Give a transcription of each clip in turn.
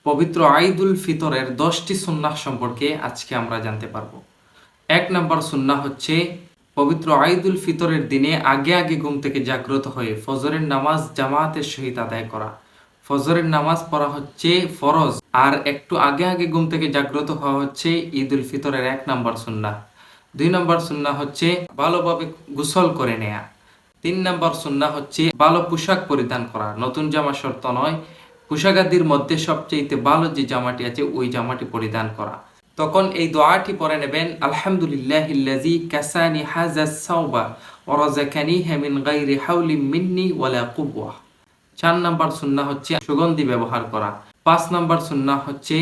পবিত্র ঈদুল ফিতরের 10টি সুন্নাহ সম্পর্কে আজকে আমরা জানতে পারবো। 1 নম্বর সুন্নাহ হচ্ছে পবিত্র ঈদুল ফিতরের দিনে আগে আগে ঘুম থেকে জাগ্রত হয়ে ফজরের নামাজ জামাতের সহিত আদায় করা। ফজরের নামাজ পড়া হচ্ছে ফরজ, আর একটু আগে আগে ঘুম থেকে জাগ্রত হওয়া হচ্ছে ঈদুল ফিতরের 1 নম্বর সুন্নাহ। 2 নম্বর সুন্নাহ হচ্ছে ভালোভাবে গোসল করে নেয়া। 3 নম্বর সুন্নাহ হচ্ছে ভালো পোশাক পরিধান করা। নতুন জামা শর্ত নয়, পোশাকাদির মধ্যে সবচেয়ে ভালো যে জামাটি আছে ওই জামাটি পরিধান করা। তখন এই দোয়াটি পড়ে নেবেন, আলহামদুলিল্লাহিল্লাযী কাসানি হাযাস সাওবা ওয়া রাযাকানিহি মিন গায়রি হাওলিন মিন্নি ওয়ালা কুওয়া। 4 নম্বর সুন্নাহ হচ্ছে সুগন্ধি ব্যবহার করা। 5 নম্বর সুন্নাহ হচ্ছে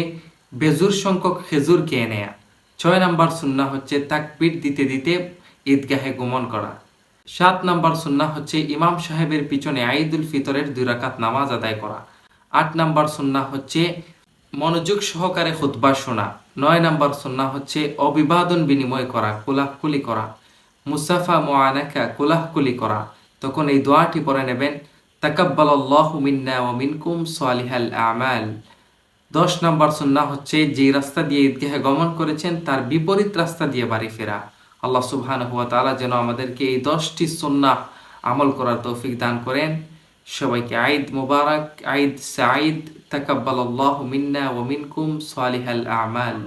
বেজুর সংখ্যক খেজুর খেয়ে নেয়া। 6 নম্বর সুন্নাহ হচ্ছে তাকবীর দিতে দিতে ঈদগাহে গমন করা। 7 নম্বর সুন্নাহ হচ্ছে ইমাম সাহেবের পিছনে ঈদুল ফিতরের 2 রাকাত নামাজ আদায় করা। 8 নম্বর সুন্নাহ হচ্ছে মনোযোগ সহকারে খুতবা শোনা। 9 নম্বর সুন্নাহ হচ্ছে অভিবাদন বিনিময় করা, কুলাহকুলি করা, মুসাফা মুআনাকা, কুলাহকুলি করা। তখন এই দোয়াটি পড়ে নেবেন, তাকাব্বালাল্লাহু মিন্না ওয়া মিনকুম সালিহাল আমাল। 10 নম্বর সুন্নাহ হচ্ছে যে রাস্তা দিয়ে ঈদগাহে গমন করেছেন তার বিপরীত রাস্তা দিয়ে বাড়ি ফেরা। আল্লাহ সুবহানাহু ওয়া তাআলা যেন আমাদেরকে এই 10টি সুন্নাহ আমল করার তৌফিক দান করেন। সবাইকে ঈদ মুবারক, ঈদ সাঈদ, তাকাব্বালাল্লাহু মিন্না ওয়া মিনকুম সালিহাল আমাল।